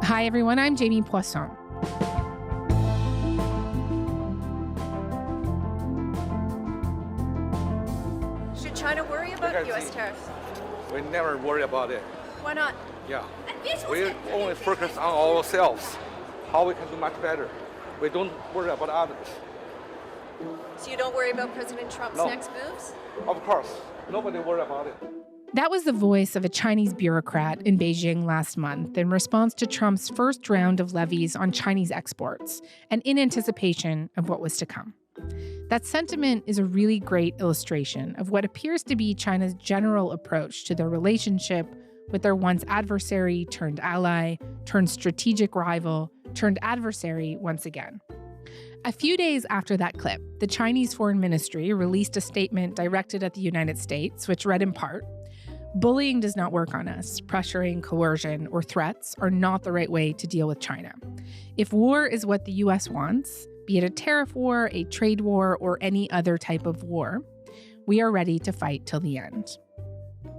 Hi, everyone. I'm Jamie Poisson. Should China worry about U.S. tariffs? We never worry about it. Why not? Yeah. We only focus on ourselves, how we can do much better. We don't worry about others. So you don't worry about President Trump's next moves? Of course. Nobody worry about it. That was the voice of a Chinese bureaucrat in Beijing last month in response to Trump's first round of levies on Chinese exports and in anticipation of what was to come. That sentiment is a really great illustration of what appears to be China's general approach to their relationship with their once adversary turned ally, turned strategic rival, turned adversary once again. A few days after that clip, the Chinese Foreign Ministry released a statement directed at the United States, which read in part, "Bullying does not work on us. Pressuring, coercion, or threats are not the right way to deal with China. If war is what the U.S. wants, be it a tariff war, a trade war, or any other type of war, we are ready to fight till the end."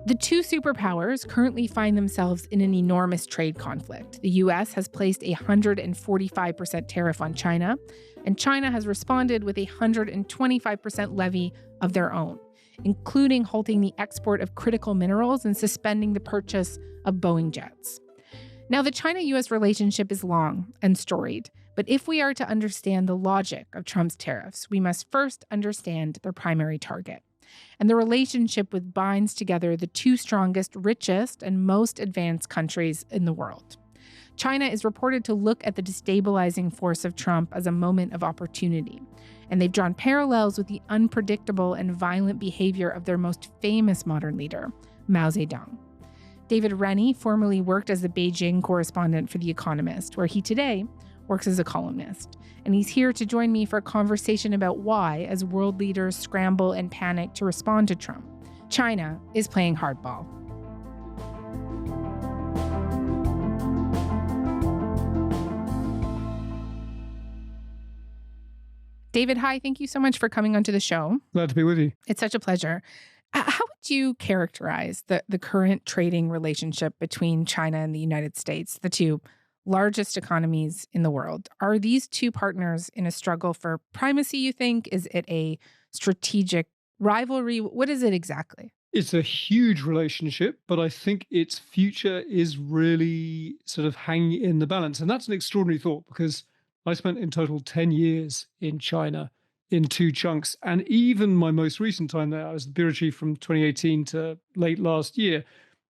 The two superpowers currently find themselves in an enormous trade conflict. The U.S. has placed a 145% tariff on China, and China has responded with a 125% levy of their own, including halting the export of critical minerals and suspending the purchase of Boeing jets. Now, the China-U.S. relationship is long and storied, but if we are to understand the logic of Trump's tariffs, we must first understand their primary target. And the relationship which binds together the two strongest, richest, and most advanced countries in the world. China is reported to look at the destabilizing force of Trump as a moment of opportunity, and they've drawn parallels with the unpredictable and violent behavior of their most famous modern leader, Mao Zedong. David Rennie formerly worked as the Beijing correspondent for The Economist, where he today works as a columnist. And he's here to join me for a conversation about why, as world leaders scramble and panic to respond to Trump, China is playing hardball. David, hi. Thank you so much for coming onto the show. Glad to be with you. It's such a pleasure. How would you characterize the current trading relationship between China and the United States, the two largest economies in the world? Are these two partners in a struggle for primacy, you think? Is it a strategic rivalry? What is it exactly? It's a huge relationship, but I think its future is really sort of hanging in the balance. And that's an extraordinary thought because I spent in total 10 years in China in two chunks. And even my most recent time there, I was the bureau chief from 2018 to late last year.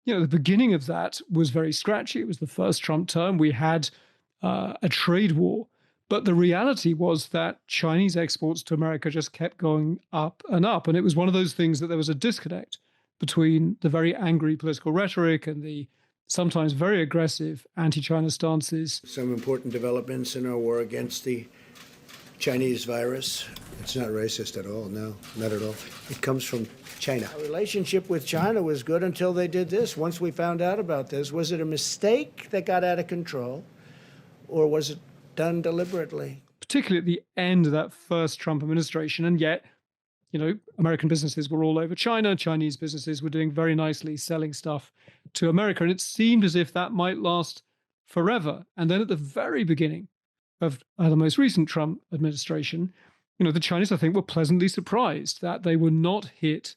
You know, the beginning of that was very scratchy. It was the first Trump term. We had a trade war. But the reality was that Chinese exports to America just kept going up and up. And it was one of those things that there was a disconnect between the very angry political rhetoric and the sometimes very aggressive anti-China stances. Some important developments in our war against the Chinese virus. It's not racist at all, no, not at all. It comes from China. Our relationship with China was good until they did this. Once we found out about this, was it a mistake that got out of control, or was it done deliberately? Particularly at the end of that first Trump administration, and yet, you know, American businesses were all over China. Chinese businesses were doing very nicely, selling stuff to America, and it seemed as if that might last forever. And then at the very beginning of the most recent Trump administration, you know, the Chinese, I think, were pleasantly surprised that they were not hit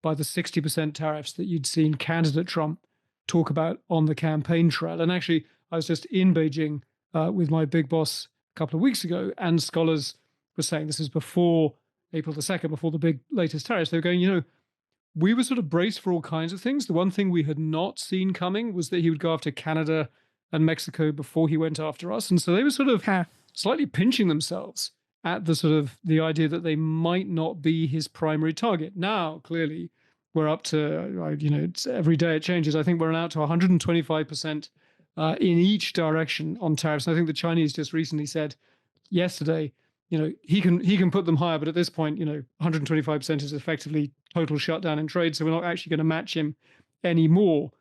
by the 60% tariffs that you'd seen candidate Trump talk about on the campaign trail. And actually, I was just in Beijing with my big boss a couple of weeks ago, and scholars were saying, this is before April the 2nd, before the big latest tariffs, they were going, you know, we were sort of braced for all kinds of things. The one thing we had not seen coming was that he would go after Canada and Mexico before he went after us. And so they were sort of slightly pinching themselves at the sort of the idea that they might not be his primary target. Now, clearly, we're up to, you know, it's, every day it changes. I think we're now to 125% in each direction on tariffs. And I think the Chinese just recently said yesterday, you know, he can put them higher, but at this point, you know, 125% is effectively total shutdown in trade. So we're not actually going to match him anymore,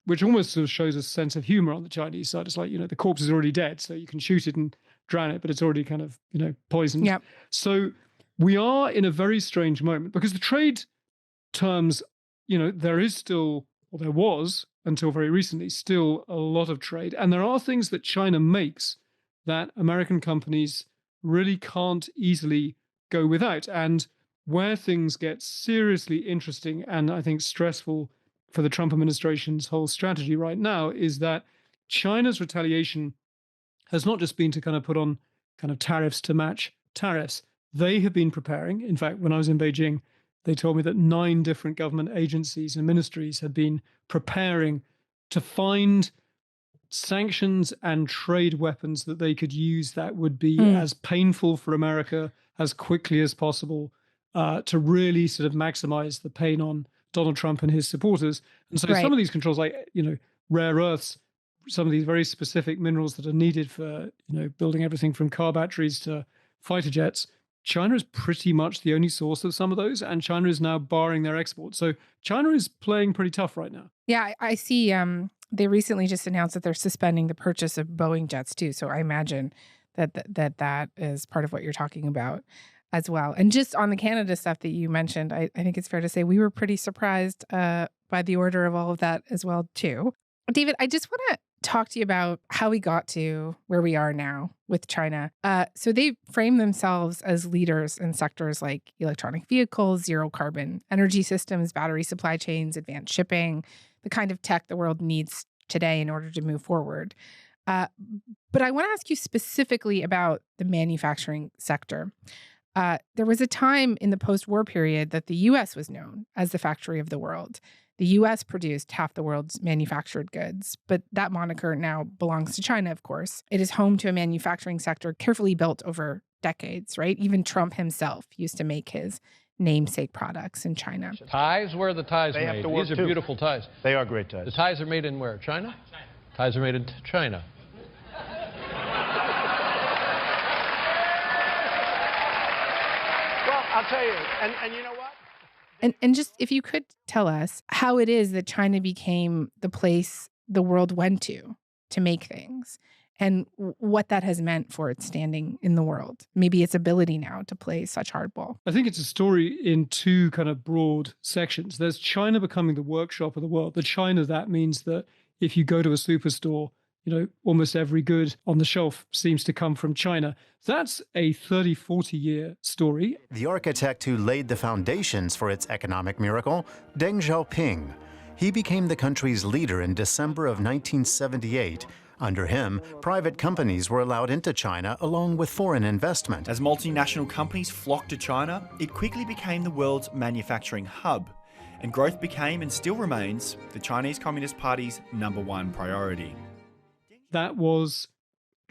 which almost sort of shows a sense of humor on the Chinese side. It's like, you know, the corpse is already dead, so you can shoot it and drown it, but it's already kind of, you know, poisoned. Yep. So we are in a very strange moment because the trade terms, you know, there is still, or there was until very recently, still a lot of trade. And there are things that China makes that American companies really can't easily go without. And where things get seriously interesting and I think stressful for the Trump administration's whole strategy right now is that China's retaliation has not just been to kind of put on kind of tariffs to match tariffs. They have been preparing. In fact, when I was in Beijing, they told me that 9 different government agencies and ministries had been preparing to find sanctions and trade weapons that they could use that would be as painful for America as quickly as possible to really sort of maximize the pain on Donald Trump and his supporters. And so some of these controls, like, rare earths, some of these very specific minerals that are needed for, building everything from car batteries to fighter jets, China is pretty much the only source of some of those, and China is now barring their exports. So China is playing pretty tough right now. Yeah, I see. They recently just announced that they're suspending the purchase of Boeing jets too. So I imagine that is part of what you're talking about as well. And just on the Canada stuff that you mentioned, I think it's fair to say we were pretty surprised by the order of all of that as well too. David, I just want to talk to you about how we got to where we are now with China. So they frame themselves as leaders in sectors like electronic vehicles, zero carbon energy systems, battery supply chains, advanced shipping, the kind of tech the world needs today in order to move forward. But I want to ask you specifically about the manufacturing sector. There was a time in the post-war period that the U.S. was known as the factory of the world. The U.S. produced half the world's manufactured goods, but that moniker now belongs to China, of course. It is home to a manufacturing sector carefully built over decades, right? Even Trump himself used to make his namesake products in China. Ties? Where are the ties made? These are beautiful ties. They are great ties. The ties are made in where? China? Ties are made in China. Well, I'll tell you, and you know what? And just if you could tell us how it is that China became the place the world went to make things and what that has meant for its standing in the world, maybe its ability now to play such hardball. I think it's a story in 2 kind of broad sections. There's China becoming the workshop of the world. The China, that means that if you go to a superstore, almost every good on the shelf seems to come from China. That's a 30, 40-year story. The architect who laid the foundations for its economic miracle, Deng Xiaoping. He became the country's leader in December of 1978. Under him, private companies were allowed into China along with foreign investment. As multinational companies flocked to China, it quickly became the world's manufacturing hub. And growth became and still remains the Chinese Communist Party's #1 priority. That was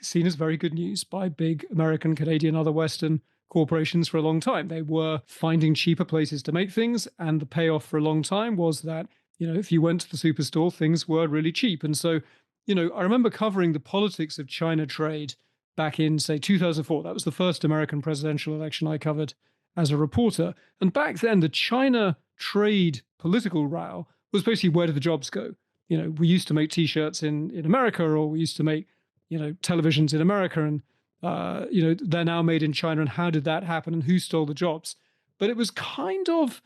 seen as very good news by big American, Canadian, other Western corporations for a long time. They were finding cheaper places to make things, and the payoff for a long time was that, if you went to the superstore, things were really cheap. And so, I remember covering the politics of China trade back in, say, 2004. That was the first American presidential election I covered as a reporter. And back then, the China trade political row was basically, where do the jobs go? We used to make T-shirts in America, or we used to make, televisions in America, and, they're now made in China. And how did that happen? And who stole the jobs? But it was kind of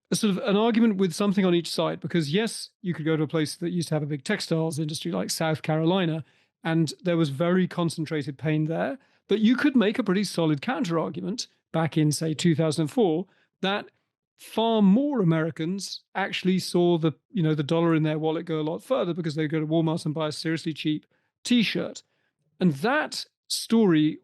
a sort of an argument with something on each side, because yes, you could go to a place that used to have a big textiles industry like South Carolina, and there was very concentrated pain there. But you could make a pretty solid counter argument back in, say, 2004, that far more Americans actually saw the dollar in their wallet go a lot further because they go to Walmart and buy a seriously cheap T-shirt. And that story,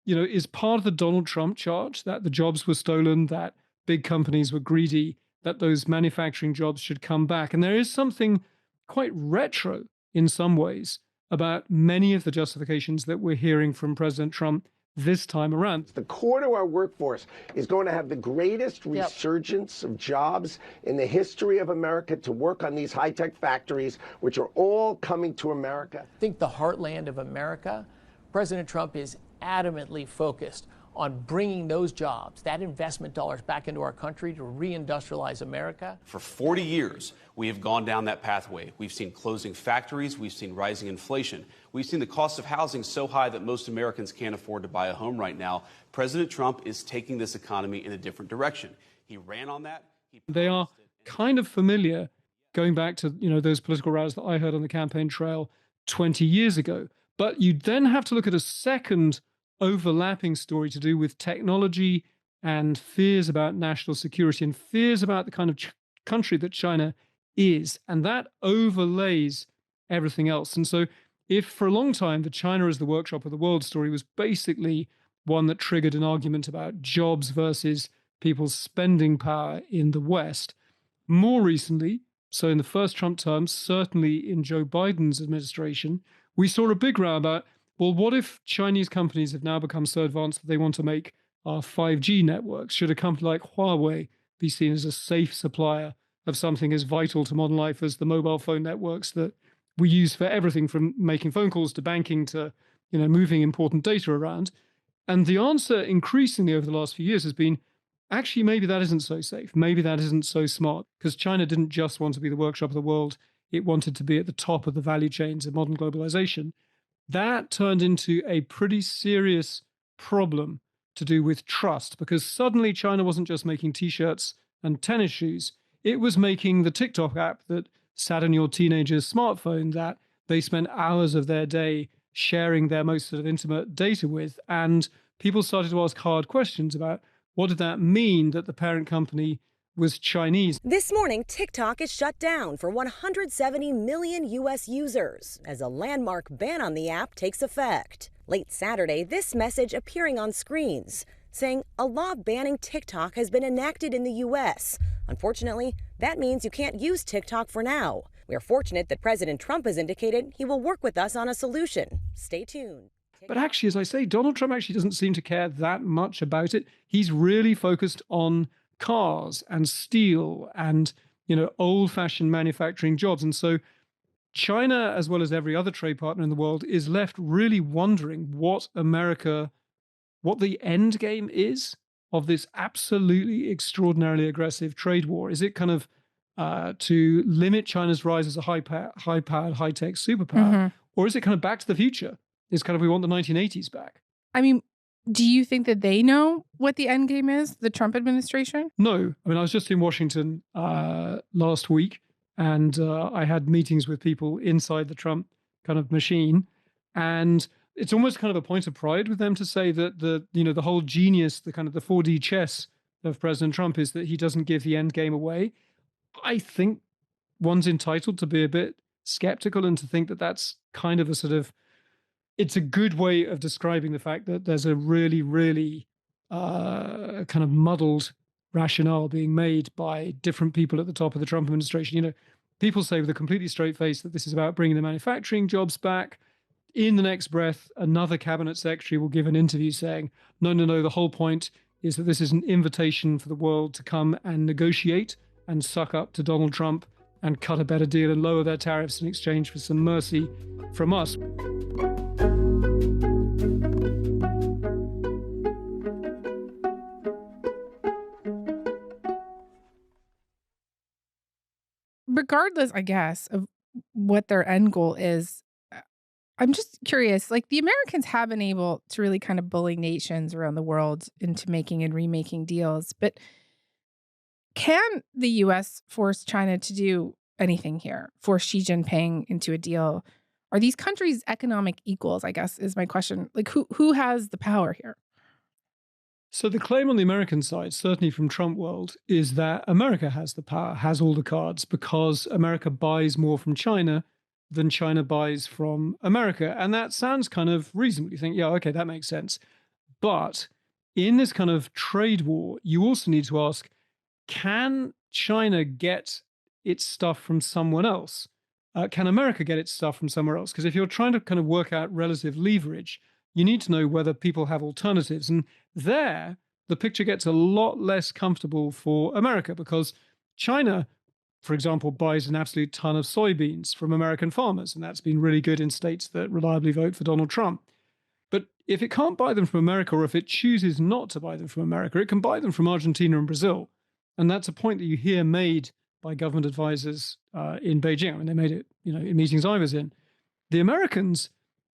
is part of the Donald Trump charge that the jobs were stolen, that big companies were greedy, that those manufacturing jobs should come back. And there is something quite retro in some ways about many of the justifications that we're hearing from President Trump this time around. The core to our workforce is going to have the greatest resurgence of jobs in the history of America to work on these high-tech factories, which are all coming to America. I think the heartland of America, President Trump is adamantly focused on bringing those jobs, that investment dollars back into our country to reindustrialize America. For 40 years, we have gone down that pathway. We've seen closing factories. We've seen rising inflation. We've seen the cost of housing so high that most Americans can't afford to buy a home right now. President Trump is taking this economy in a different direction. He ran on that. They are kind of familiar going back to, those political rallies that I heard on the campaign trail 20 years ago. But you then have to look at a second overlapping story to do with technology and fears about national security and fears about the kind of country that China is. And that overlays everything else. And so if for a long time the China as the workshop of the world story was basically one that triggered an argument about jobs versus people's spending power in the West, more recently, so in the first Trump term, certainly in Joe Biden's administration, we saw a big row about, well, what if Chinese companies have now become so advanced that they want to make our 5G networks? Should a company like Huawei be seen as a safe supplier of something as vital to modern life as the mobile phone networks that we use for everything from making phone calls to banking to, moving important data around? And the answer increasingly over the last few years has been, actually, maybe that isn't so safe. Maybe that isn't so smart, because China didn't just want to be the workshop of the world. It wanted to be at the top of the value chains of modern globalization. That turned into a pretty serious problem to do with trust, because suddenly China wasn't just making T-shirts and tennis shoes. It was making the TikTok app that sat on your teenager's smartphone that they spent hours of their day sharing their most sort of intimate data with. And people started to ask hard questions about, what did that mean that the parent company was Chinese? This morning, TikTok is shut down for 170 million U.S. users as a landmark ban on the app takes effect. Late Saturday, this message appearing on screens, saying a law banning TikTok has been enacted in the U.S. Unfortunately, that means you can't use TikTok for now. We are fortunate that President Trump has indicated he will work with us on a solution. Stay tuned. But actually, as I say, Donald Trump actually doesn't seem to care that much about it. He's really focused on cars and steel and, old-fashioned manufacturing jobs. And so China, as well as every other trade partner in the world, is left really wondering what the end game is of this absolutely extraordinarily aggressive trade war. Is it kind of to limit China's rise as a high-powered, high-tech superpower? Or is it kind of back to the future? It's kind of, we want the 1980s back. I mean, do you think that they know what the end game is, the Trump administration? No. I mean, I was just in Washington last week, and I had meetings with people inside the Trump kind of machine. And it's almost kind of a point of pride with them to say that the whole genius, the kind of the 4D chess of President Trump is that he doesn't give the end game away. I think one's entitled to be a bit skeptical and to think that that's kind of a sort of, it's a good way of describing the fact that there's a really, really kind of muddled rationale being made by different people at the top of the Trump administration. People say with a completely straight face that this is about bringing the manufacturing jobs back. In the next breath, another cabinet secretary will give an interview saying, no, the whole point is that this is an invitation for the world to come and negotiate and suck up to Donald Trump and cut a better deal and lower their tariffs in exchange for some mercy from us. Regardless, I guess, of what their end goal is, I'm just curious, like the Americans have been able to really kind of bully nations around the world into making and remaking deals. But can the U.S. force China to do anything here, force Xi Jinping into a deal? Are these countries economic equals, I guess, is my question. Like who has the power here? So the claim on the American side, certainly from Trump world, is that America has the power, has all the cards, because America buys more from China than China buys from America. And that sounds kind of reasonable. You think, yeah, okay, that makes sense. But in this kind of trade war, you also need to ask, can China get its stuff from someone else? Can America get its stuff from somewhere else? Because if you're trying to kind of work out relative leverage, you need to know whether people have alternatives. And there, the picture gets a lot less comfortable for America, because China, for example, buys an absolute ton of soybeans from American farmers. And that's been really good in states that reliably vote for Donald Trump. But if it can't buy them from America, or if it chooses not to buy them from America, it can buy them from Argentina and Brazil. And that's a point that you hear made by government advisors in Beijing. I mean, they made it, in meetings I was in. The Americans,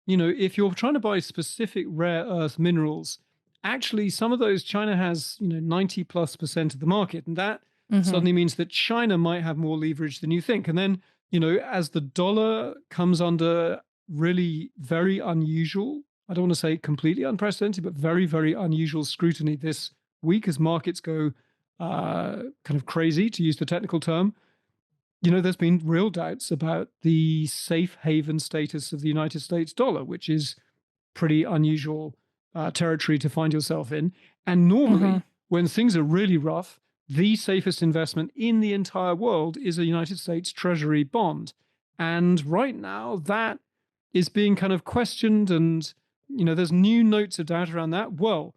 if you're trying to buy specific rare earth minerals, actually some of those China has, 90+% of the market. And that suddenly means that China might have more leverage than you think. And then, as the dollar comes under really very unusual, I don't want to say completely unprecedented, but very, very unusual scrutiny this week as markets go kind of crazy, to use the technical term, there's been real doubts about the safe haven status of the United States dollar, which is pretty unusual territory to find yourself in. And normally, when things are really rough, the safest investment in the entire world is a United States Treasury bond. And right now, that is being kind of questioned, and there's new notes of doubt around that. Well,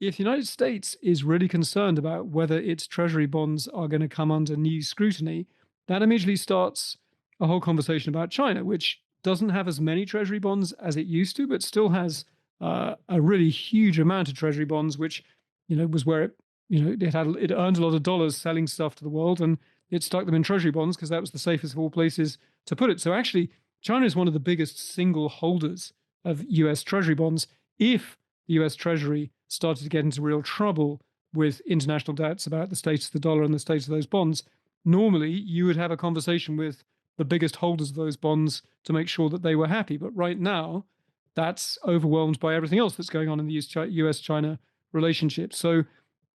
if the United States is really concerned about whether its Treasury bonds are going to come under new scrutiny, that immediately starts a whole conversation about China, which doesn't have as many Treasury bonds as it used to, but still has a really huge amount of Treasury bonds, which was where it earned a lot of dollars selling stuff to the world, and it stuck them in Treasury bonds because that was the safest of all places to put it. So actually, China is one of the biggest single holders of US Treasury bonds. If the US Treasury started to get into real trouble with international doubts about the status of the dollar and the status of those bonds, normally you would have a conversation with the biggest holders of those bonds to make sure that they were happy. But right now, that's overwhelmed by everything else that's going on in the US-China relationship. So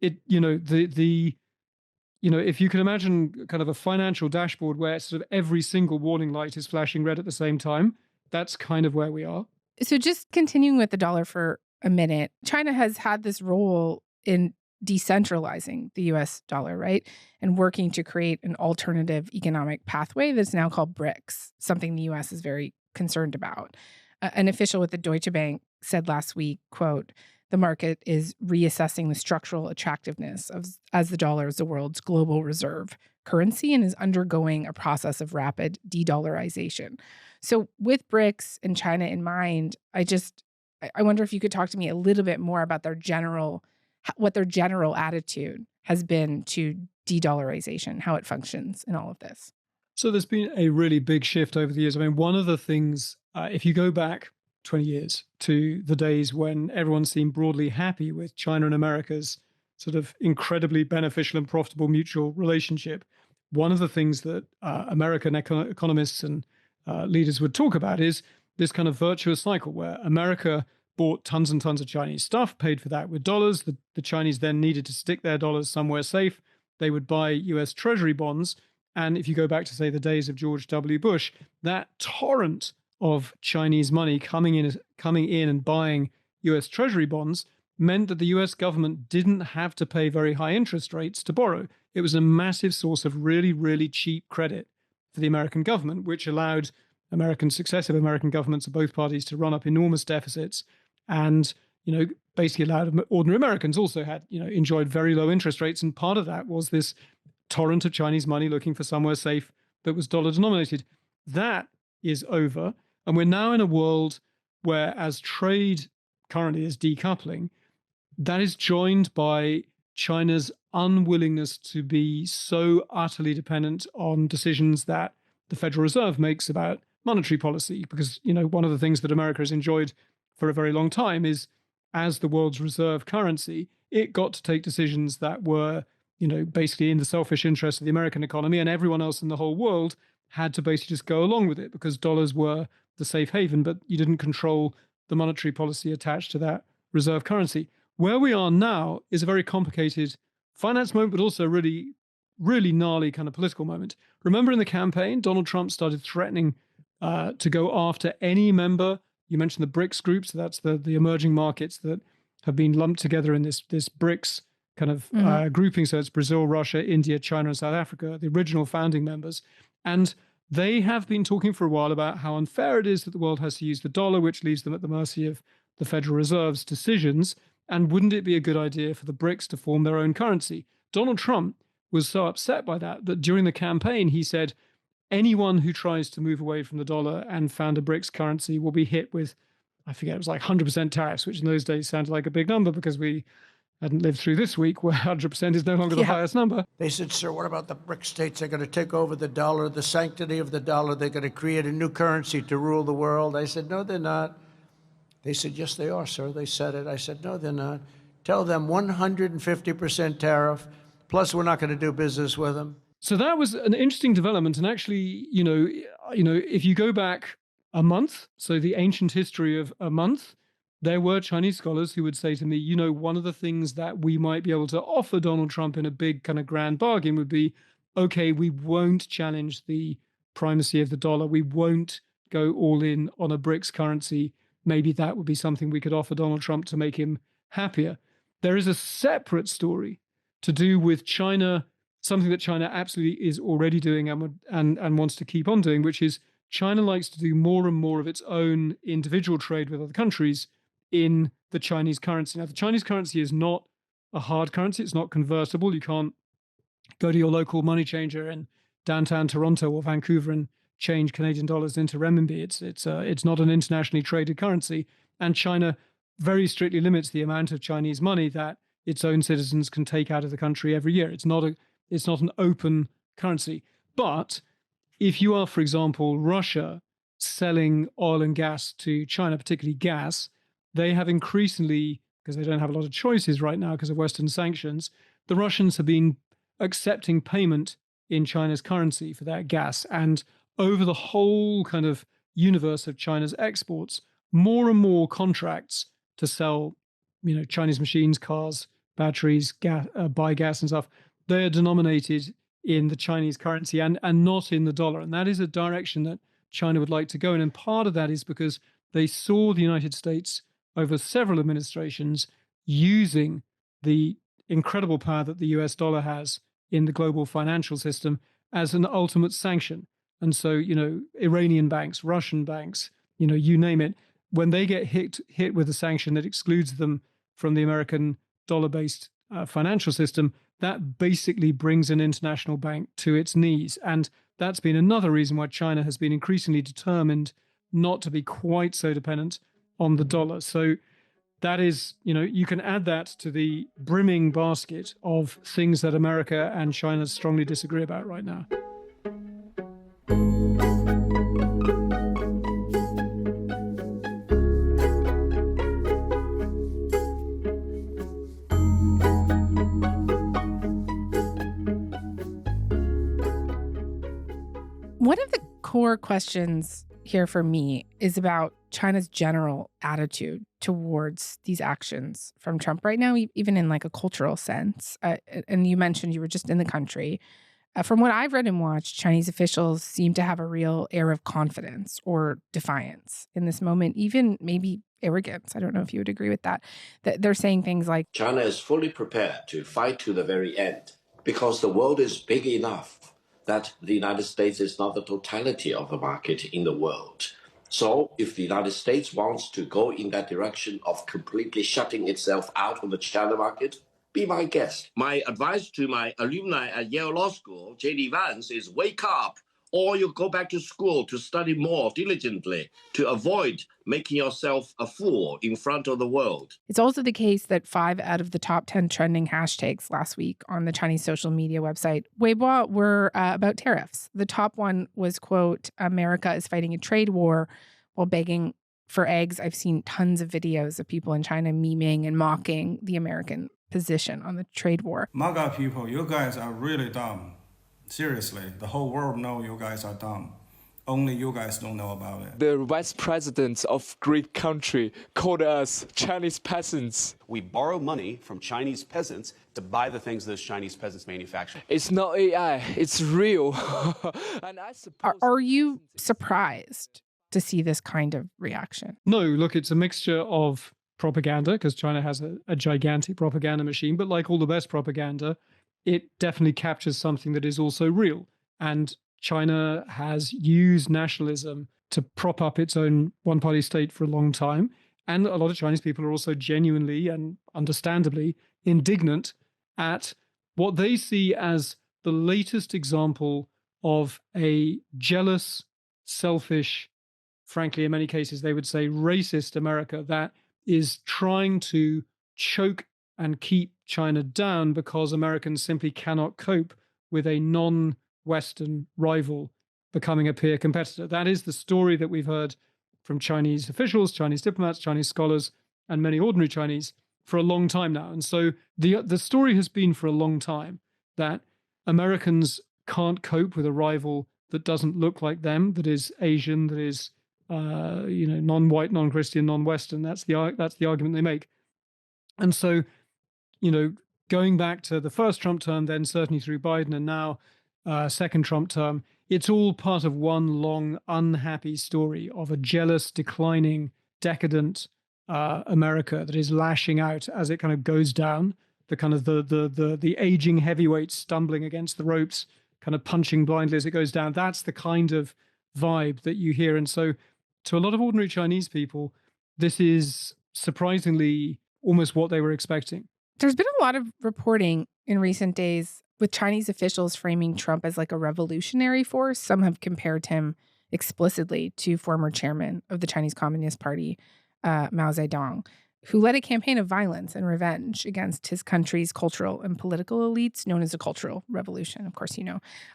if you can imagine kind of a financial dashboard where sort of every single warning light is flashing red at the same time, that's kind of where we are. So just continuing with the dollar for a minute, China has had this role in decentralizing the US dollar, right? And working to create an alternative economic pathway that's now called BRICS, something the US is very concerned about. An official with the Deutsche Bank said last week, quote, "The market is reassessing the structural attractiveness as the dollar is the world's global reserve currency and is undergoing a process of rapid de-dollarization." So with BRICS and China in mind, I wonder if you could talk to me a little bit more about what their general attitude has been to de-dollarization, how it functions in all of this. So there's been a really big shift over the years. I mean, one of the things, if you go back 20 years to the days when everyone seemed broadly happy with China and America's sort of incredibly beneficial and profitable mutual relationship, one of the things that American economists and leaders would talk about is this kind of virtuous cycle where America bought tons and tons of Chinese stuff, paid for that with dollars. The Chinese then needed to stick their dollars somewhere safe. They would buy US Treasury bonds. And if you go back to, say, the days of George W. Bush, that torrent of Chinese money coming in and buying US Treasury bonds meant that the US government didn't have to pay very high interest rates to borrow. It was a massive source of really, really cheap credit for the American government, which allowed successive American governments of both parties to run up enormous deficits and, basically allowed ordinary Americans also enjoyed very low interest rates. And part of that was this torrent of Chinese money looking for somewhere safe that was dollar denominated. That is over. And we're now in a world where, as trade currently is decoupling, that is joined by China's unwillingness to be so utterly dependent on decisions that the Federal Reserve makes about monetary policy. Because, one of the things that America has enjoyed for a very long time is, as the world's reserve currency, it got to take decisions that were, basically in the selfish interest of the American economy, and everyone else in the whole world had to basically just go along with it because dollars were the safe haven, but you didn't control the monetary policy attached to that reserve currency. Where we are now is a very complicated finance moment, but also really, really gnarly kind of political moment. Remember in the campaign, Donald Trump started threatening to go after any member. You mentioned the BRICS group, so that's the emerging markets that have been lumped together in this BRICS kind of grouping. So it's Brazil, Russia, India, China, and South Africa, the original founding members. And they have been talking for a while about how unfair it is that the world has to use the dollar, which leaves them at the mercy of the Federal Reserve's decisions. And wouldn't it be a good idea for the BRICS to form their own currency? Donald Trump was so upset by that during the campaign, he said, anyone who tries to move away from the dollar and found a BRICS currency will be hit with, I forget, it was like 100% tariffs, which in those days sounded like a big number because we hadn't lived through this week where 100% is no longer the highest number. They said, sir, what about the BRICS states? They're going to take over the dollar, the sanctity of the dollar. They're going to create a new currency to rule the world. I said, no, they're not. They said, yes, they are, sir. They said it. I said, no, they're not. Tell them 150% tariff Plus, we're not going to do business with them. So that was an interesting development. And actually, if you go back a month, so the ancient history of a month, there were Chinese scholars who would say to me, one of the things that we might be able to offer Donald Trump in a big kind of grand bargain would be, okay, we won't challenge the primacy of the dollar. We won't go all in on a BRICS currency. Maybe that would be something we could offer Donald Trump to make him happier. There is a separate story to do with China, something that China absolutely is already doing and wants to keep on doing, which is China likes to do more and more of its own individual trade with other countries in the Chinese currency. Now, the Chinese currency is not a hard currency. It's not convertible. You can't go to your local money changer in downtown Toronto or Vancouver and change Canadian dollars into renminbi. It's not an internationally traded currency. And China very strictly limits the amount of Chinese money that its own citizens can take out of the country every year. It's not an open currency. But if you are, for example, Russia selling oil and gas to China, particularly gas, they have increasingly, because they don't have a lot of choices right now because of Western sanctions, the Russians have been accepting payment in China's currency for that gas. And over the whole kind of universe of China's exports, more and more contracts to sell, Chinese machines, cars, batteries, gas, buy gas and stuff, they are denominated in the Chinese currency and not in the dollar. And that is a direction that China would like to go in. And part of that is because they saw the United States over several administrations using the incredible power that the US dollar has in the global financial system as an ultimate sanction. And so, Iranian banks, Russian banks, you name it, when they get hit with a sanction that excludes them from the American dollar-based financial system, that basically brings an international bank to its knees. And that's been another reason why China has been increasingly determined not to be quite so dependent on the dollar. So that is, you can add that to the brimming basket of things that America and China strongly disagree about right now. One of the core questions here for me is about China's general attitude towards these actions from Trump right now, even in like a cultural sense. And you mentioned you were just in the country. From what I've read and watched, Chinese officials seem to have a real air of confidence or defiance in this moment, even maybe arrogance. I don't know if you would agree with that. That they're saying things like, China is fully prepared to fight to the very end because the world is big enough that the United States is not the totality of the market in the world. So if the United States wants to go in that direction of completely shutting itself out of the China market, be my guest. My advice to my alumni at Yale Law School, J.D. Vance, is wake up, or you go back to school to study more diligently to avoid making yourself a fool in front of the world. It's also the case that 5 out of the top 10 trending hashtags last week on the Chinese social media website Weibo were about tariffs. The top one was, quote, America is fighting a trade war while begging for eggs. I've seen tons of videos of people in China memeing and mocking the American position on the trade war. MAGA people, you guys are really dumb. Seriously, the whole world knows you guys are dumb. Only you guys don't know about it. The vice president of Greek country called us Chinese peasants. We borrow money from Chinese peasants to buy the things those Chinese peasants manufacture. It's not AI, it's real. And I suppose are you surprised to see this kind of reaction? No, look, it's a mixture of propaganda, because China has a gigantic propaganda machine, but like all the best propaganda, it definitely captures something that is also real. And China has used nationalism to prop up its own one-party state for a long time. And a lot of Chinese people are also genuinely and understandably indignant at what they see as the latest example of a jealous, selfish, frankly, in many cases, they would say racist America that is trying to choke and keep China down because Americans simply cannot cope with a non-Western rival becoming a peer competitor. That is the story that we've heard from Chinese officials, Chinese diplomats, Chinese scholars, and many ordinary Chinese for a long time now. And so the story has been for a long time that Americans can't cope with a rival that doesn't look like them, that is Asian, that is non-white, non-Christian, non-Western. That's the argument they make. And so, going back to the first Trump term, then certainly through Biden, and now second Trump term, it's all part of one long unhappy story of a jealous, declining, decadent America that is lashing out as it kind of goes down. The kind of the aging heavyweight stumbling against the ropes, kind of punching blindly as it goes down. That's the kind of vibe that you hear. And so to a lot of ordinary Chinese people, this is surprisingly almost what they were expecting. There's been a lot of reporting in recent days with Chinese officials framing Trump as like a revolutionary force. Some have compared him explicitly to former chairman of the Chinese Communist Party, Mao Zedong, who led a campaign of violence and revenge against his country's cultural and political elites, known as the Cultural Revolution. Of course,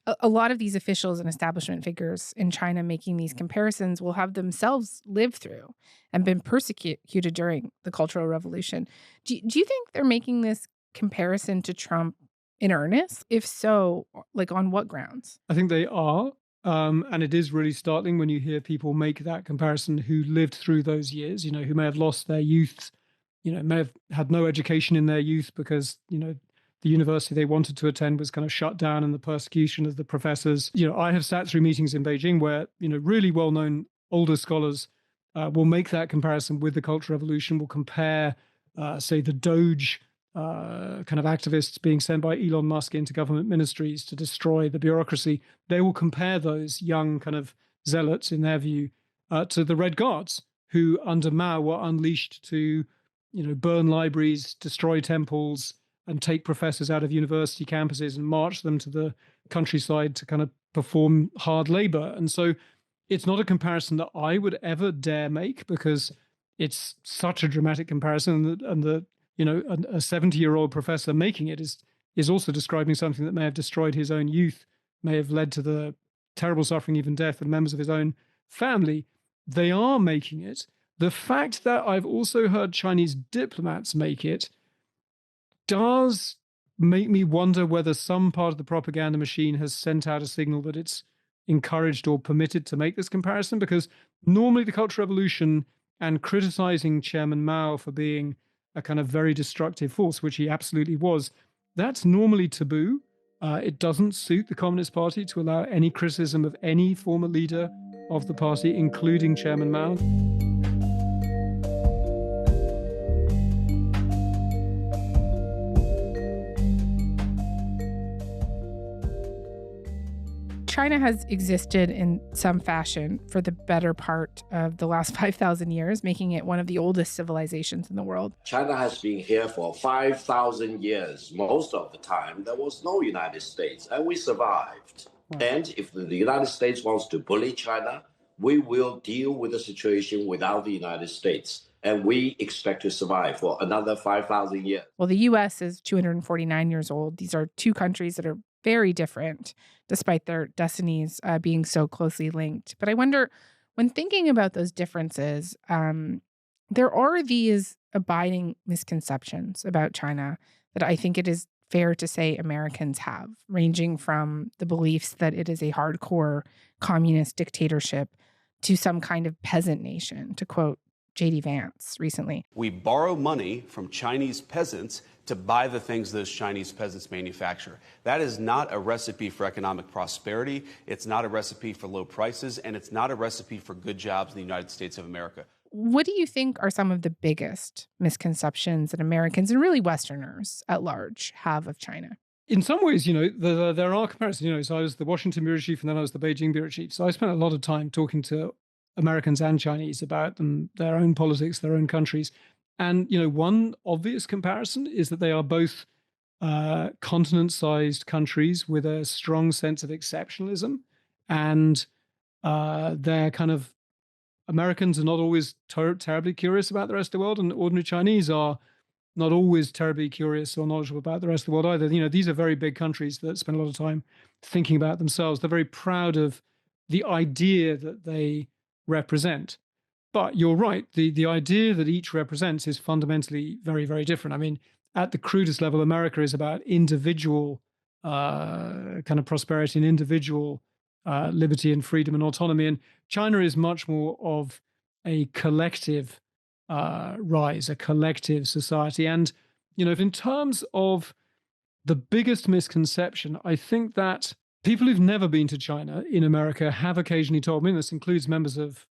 a lot of these officials and establishment figures in China making these comparisons will have themselves lived through and been persecuted during the Cultural Revolution. Do you think they're making this comparison to Trump in earnest? If so, like on what grounds? I think they are. And it is really startling when you hear people make that comparison who lived through those years, who may have lost their youth, may have had no education in their youth because, the university they wanted to attend was kind of shut down and the persecution of the professors. I have sat through meetings in Beijing where, really well-known older scholars will make that comparison with the Cultural Revolution, will compare, say, the Doge kind of activists being sent by Elon Musk into government ministries to destroy the bureaucracy. They will compare those young kind of zealots, in their view, to the Red Guards, who under Mao were unleashed to, burn libraries, destroy temples, and take professors out of university campuses and march them to the countryside to kind of perform hard labor. And so it's not a comparison that I would ever dare make because it's such a dramatic comparison, and a 70-year-old professor making it is also describing something that may have destroyed his own youth, may have led to the terrible suffering, even death of members of his own family. They are making it. The fact that I've also heard Chinese diplomats make it does make me wonder whether some part of the propaganda machine has sent out a signal that it's encouraged or permitted to make this comparison, because normally the Cultural Revolution and criticizing Chairman Mao for being a kind of very destructive force, which he absolutely was, that's normally taboo. It doesn't suit the Communist Party to allow any criticism of any former leader of the party, including Chairman Mao. China has existed in some fashion for the better part of the last 5,000 years, making it one of the oldest civilizations in the world. China has been here for 5,000 years. Most of the time, there was no United States, and we survived. And if the United States wants to bully China, we will deal with the situation without the United States. And we expect to survive for another 5,000 years. Well, the U.S. is 249 years old. These are two countries that are very different, despite their destinies being so closely linked. But I wonder, when thinking about those differences, there are these abiding misconceptions about China that I think it is fair to say Americans have, ranging from the beliefs that it is a hardcore communist dictatorship to some kind of peasant nation, to quote J.D. Vance recently. We borrow money from Chinese peasants to buy the things those Chinese peasants manufacture. That is not a recipe for economic prosperity. It's not a recipe for low prices, and it's not a recipe for good jobs in the United States of America. What do you think are some of the biggest misconceptions that Americans and really Westerners at large have of China? In some ways, there are comparisons. So I was the Washington bureau chief and then I was the Beijing bureau chief. So I spent a lot of time talking to Americans and Chinese about them, their own politics, their own countries. And, one obvious comparison is that they are both continent-sized countries with a strong sense of exceptionalism. And they're kind of, Americans are not always terribly curious about the rest of the world, and ordinary Chinese are not always terribly curious or knowledgeable about the rest of the world either. These are very big countries that spend a lot of time thinking about themselves. They're very proud of the idea that they represent. But you're right, the idea that each represents is fundamentally very, very different. I mean, at the crudest level, America is about individual kind of prosperity and individual liberty and freedom and autonomy. And China is much more of a collective rise, a collective society. And, in terms of the biggest misconception, I think that people who've never been to China in America have occasionally told me, and this includes members of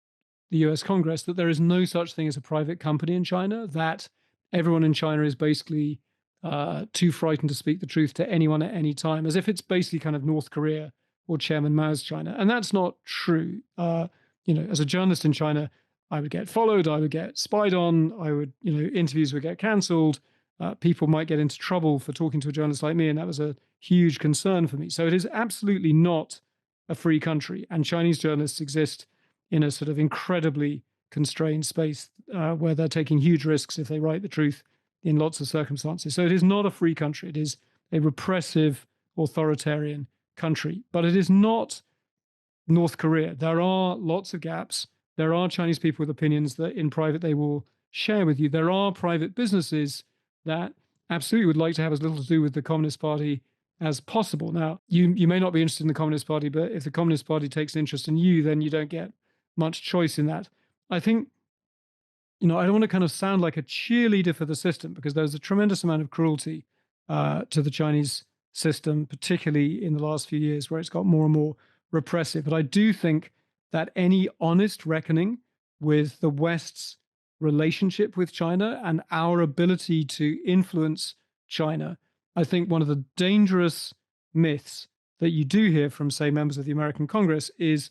the US Congress, that there is no such thing as a private company in China, that everyone in China is basically too frightened to speak the truth to anyone at any time, as if it's basically kind of North Korea or Chairman Mao's China. And that's not true. As a journalist in China, I would get followed, I would get spied on, interviews would get canceled. People might get into trouble for talking to a journalist like me, and that was a huge concern for me. So it is absolutely not a free country, and Chinese journalists exist in a sort of incredibly constrained space where they're taking huge risks if they write the truth in lots of circumstances. So it is not a free country. It is a repressive, authoritarian country, but it is not North Korea. There are lots of gaps. There are Chinese people with opinions that in private they will share with you. There are private businesses that absolutely would like to have as little to do with the Communist Party as possible. Now, you may not be interested in the Communist Party, but if the Communist Party takes an interest in you, then you don't get much choice in that. I think, I don't want to kind of sound like a cheerleader for the system, because there's a tremendous amount of cruelty to the Chinese system, particularly in the last few years where it's got more and more repressive. But I do think that any honest reckoning with the West's relationship with China and our ability to influence China, I think one of the dangerous myths that you do hear from, say, members of the American Congress is,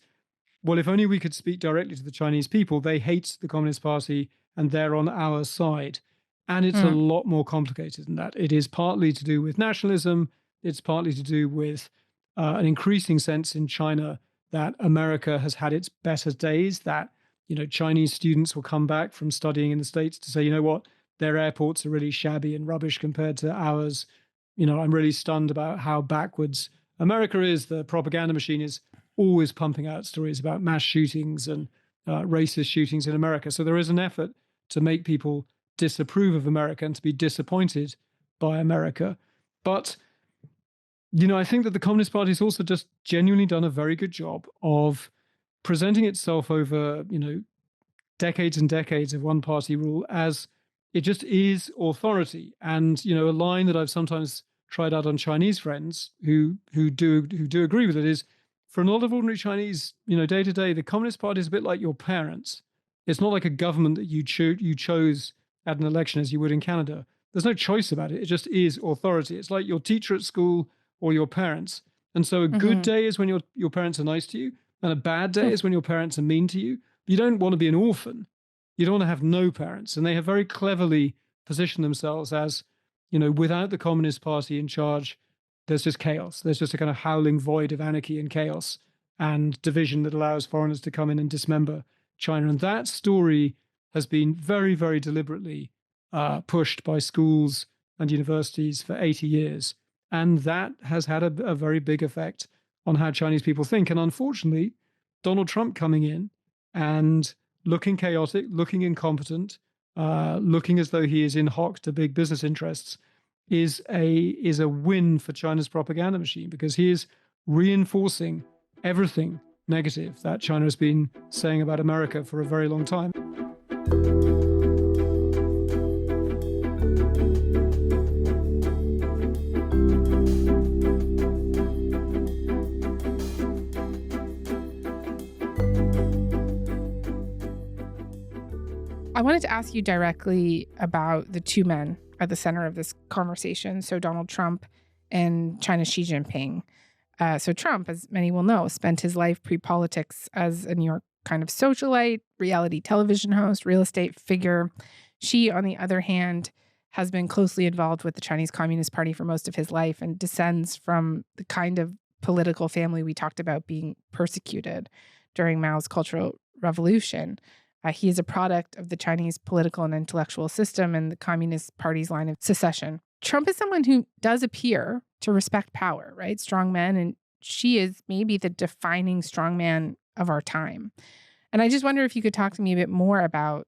well, if only we could speak directly to the Chinese people, they hate the Communist Party and they're on our side. And it's a lot more complicated than that. It is partly to do with nationalism. It's partly to do with an increasing sense in China that America has had its better days, that Chinese students will come back from studying in the States to say, you know what, their airports are really shabby and rubbish compared to ours. I'm really stunned about how backwards America is. The propaganda machine is always pumping out stories about mass shootings and racist shootings in America. So there is an effort to make people disapprove of America and to be disappointed by America. But, I think that the Communist Party has also just genuinely done a very good job of presenting itself over, decades and decades of one-party rule as it just is authority. And, a line that I've sometimes tried out on Chinese friends who do agree with it is, for a lot of ordinary Chinese, day to day, the Communist Party is a bit like your parents. It's not like a government that you chose at an election as you would in Canada. There's no choice about it. It just is authority. It's like your teacher at school or your parents. And so a good day is when your parents are nice to you, and a bad day is when your parents are mean to you. You don't want to be an orphan. You don't want to have no parents. And they have very cleverly positioned themselves as, without the Communist Party in charge, there's just chaos. There's just a kind of howling void of anarchy and chaos and division that allows foreigners to come in and dismember China. And that story has been very, very deliberately pushed by schools and universities for 80 years. And that has had a very big effect on how Chinese people think. And unfortunately, Donald Trump coming in and looking chaotic, looking incompetent, looking as though he is in hock to big business interests is a win for China's propaganda machine, because he is reinforcing everything negative that China has been saying about America for a very long time. I wanted to ask you directly about the two men at the center of this conversation. So Donald Trump and China's Xi Jinping. So Trump, as many will know, spent his life pre-politics as a New York kind of socialite, reality television host, real estate figure. Xi, on the other hand, has been closely involved with the Chinese Communist Party for most of his life and descends from the kind of political family we talked about being persecuted during Mao's Cultural Revolution. He is a product of the Chinese political and intellectual system and the Communist Party's line of secession. Trump is someone who does appear to respect power, right? Strong men, and Xi is maybe the defining strongman of our time. And I just wonder if you could talk to me a bit more about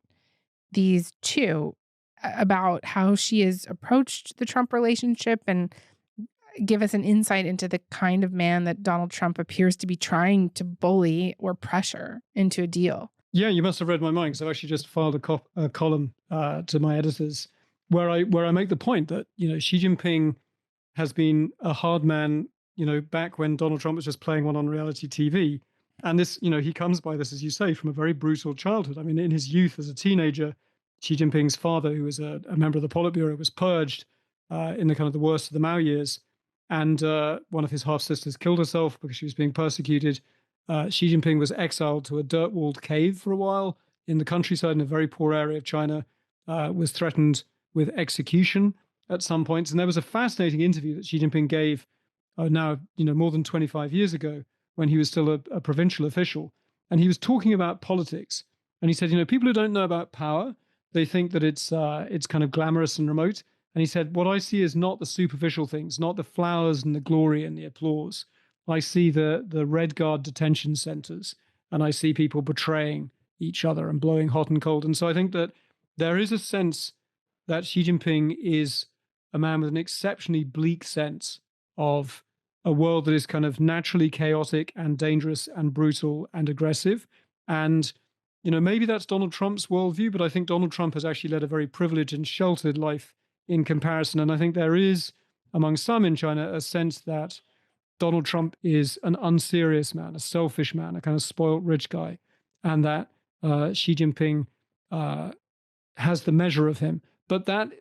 these two, about how Xi has approached the Trump relationship and give us an insight into the kind of man that Donald Trump appears to be trying to bully or pressure into a deal? Yeah, you must have read my mind, because I've actually just filed a column to my editors where I make the point that, Xi Jinping has been a hard man, back when Donald Trump was just playing one on reality TV. And this, he comes by this, as you say, from a very brutal childhood. I mean, in his youth as a teenager, Xi Jinping's father, who was a member of the Politburo, was purged in the kind of the worst of the Mao years. And one of his half-sisters killed herself because she was being persecuted. Xi Jinping was exiled to a dirt-walled cave for a while in the countryside in a very poor area of China, was threatened with execution at some points. And there was a fascinating interview that Xi Jinping gave now, more than 25 years ago, when he was still a provincial official. And he was talking about politics. And he said, people who don't know about power, they think that it's kind of glamorous and remote. And he said, what I see is not the superficial things, not the flowers and the glory and the applause. I see the Red Guard detention centers, and I see people betraying each other and blowing hot and cold. And so I think that there is a sense that Xi Jinping is a man with an exceptionally bleak sense of a world that is kind of naturally chaotic and dangerous and brutal and aggressive. And, maybe that's Donald Trump's worldview, but I think Donald Trump has actually led a very privileged and sheltered life in comparison. And I think there is, among some in China, a sense that Donald Trump is an unserious man, a selfish man, a kind of spoiled rich guy, and that Xi Jinping has the measure of him. But that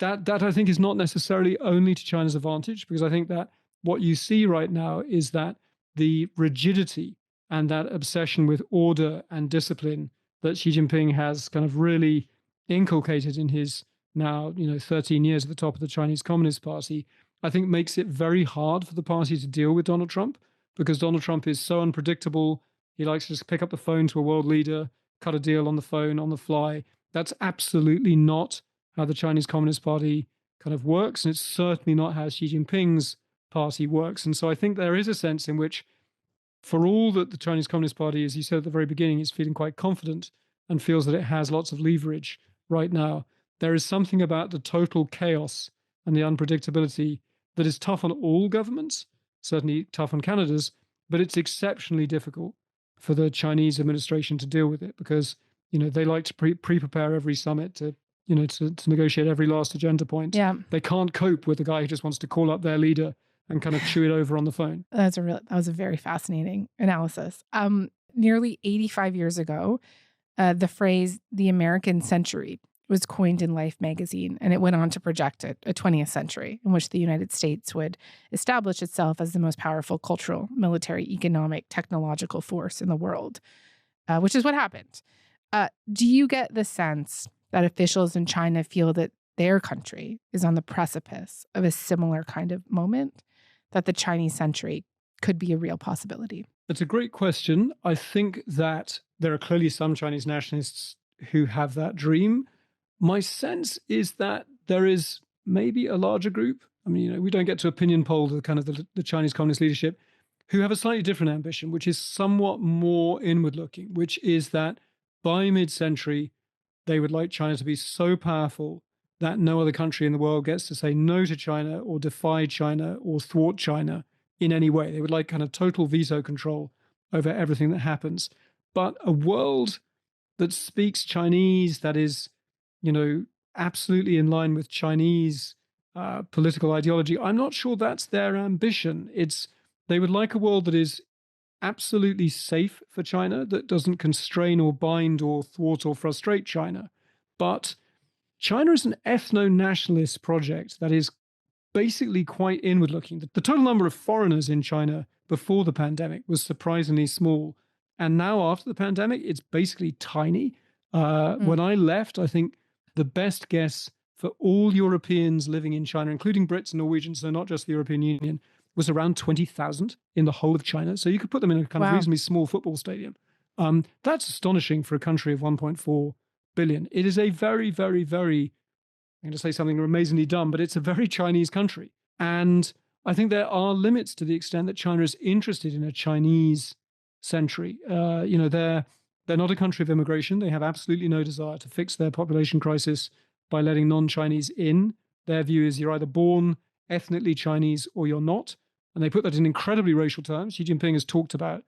I think is not necessarily only to China's advantage, because I think that what you see right now is that the rigidity and that obsession with order and discipline that Xi Jinping has kind of really inculcated in his now, 13 years at the top of the Chinese Communist Party, I think makes it very hard for the party to deal with Donald Trump, because Donald Trump is so unpredictable. He likes to just pick up the phone to a world leader, cut a deal on the phone, on the fly. That's absolutely not how the Chinese Communist Party kind of works, and it's certainly not how Xi Jinping's party works. And so I think there is a sense in which, for all that the Chinese Communist Party, as you said at the very beginning, is feeling quite confident and feels that it has lots of leverage right now, there is something about the total chaos and the unpredictability that is tough on all governments, certainly tough on Canada's, but it's exceptionally difficult for the Chinese administration to deal with it, because, they like to pre-prepare every summit to negotiate every last agenda point. Yeah. They can't cope with the guy who just wants to call up their leader and kind of chew it over on the phone. That was a very fascinating analysis. Nearly 85 years ago, the phrase "the American century" was coined in Life magazine, and it went on to project a 20th century in which the United States would establish itself as the most powerful cultural, military, economic, technological force in the world, which is what happened. Do you get the sense that officials in China feel that their country is on the precipice of a similar kind of moment, that the Chinese century could be a real possibility? It's a great question. I think that there are clearly some Chinese nationalists who have that dream. My sense is that there is maybe a larger group. I mean, we don't get to opinion poll the kind of the Chinese Communist leadership, who have a slightly different ambition, which is somewhat more inward looking, which is that by mid-century, they would like China to be so powerful that no other country in the world gets to say no to China or defy China or thwart China in any way. They would like kind of total veto control over everything that happens. But a world that speaks Chinese, that is, absolutely in line with Chinese political ideology, I'm not sure that's their ambition. They would like a world that is absolutely safe for China, that doesn't constrain or bind or thwart or frustrate China. But China is an ethno-nationalist project that is basically quite inward-looking. The total number of foreigners in China before the pandemic was surprisingly small. And now after the pandemic, it's basically tiny. When I left, I think the best guess for all Europeans living in China, including Brits and Norwegians, so not just the European Union, was around 20,000 in the whole of China. So you could put them in a kind of reasonably small football stadium. That's astonishing for a country of 1.4 billion. It is a very, very, very, I'm going to say something amazingly dumb, but it's a very Chinese country. And I think there are limits to the extent that China is interested in a Chinese century. They're not a country of immigration. They have absolutely no desire to fix their population crisis by letting non-Chinese in. Their view is you're either born ethnically Chinese or you're not. And they put that in incredibly racial terms. Xi Jinping has talked about,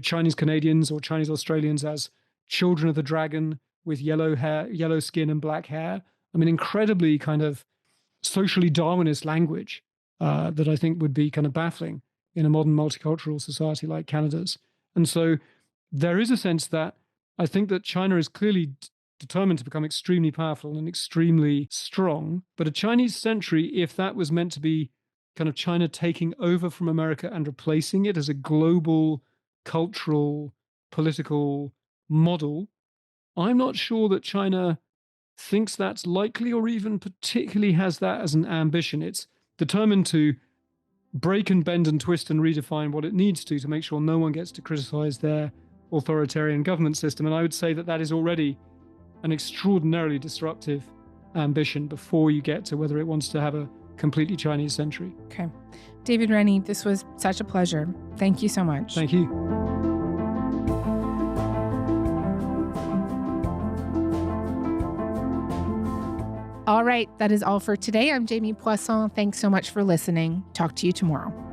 Chinese Canadians or Chinese Australians as children of the dragon with yellow hair, yellow skin and black hair. I mean, incredibly kind of socially Darwinist language that I think would be kind of baffling in a modern multicultural society like Canada's. And so there is a sense that I think that China is clearly determined to become extremely powerful and extremely strong. But a Chinese century, if that was meant to be kind of China taking over from America and replacing it as a global cultural, political model, I'm not sure that China thinks that's likely or even particularly has that as an ambition. It's determined to break and bend and twist and redefine what it needs to make sure no one gets to criticize their authoritarian government system. And I would say that that is already an extraordinarily disruptive ambition before you get to whether it wants to have a completely Chinese century. Okay. David Rennie, this was such a pleasure. Thank you so much. Thank you. All right, that is all for today. I'm Jamie Poisson. Thanks so much for listening. Talk to you tomorrow.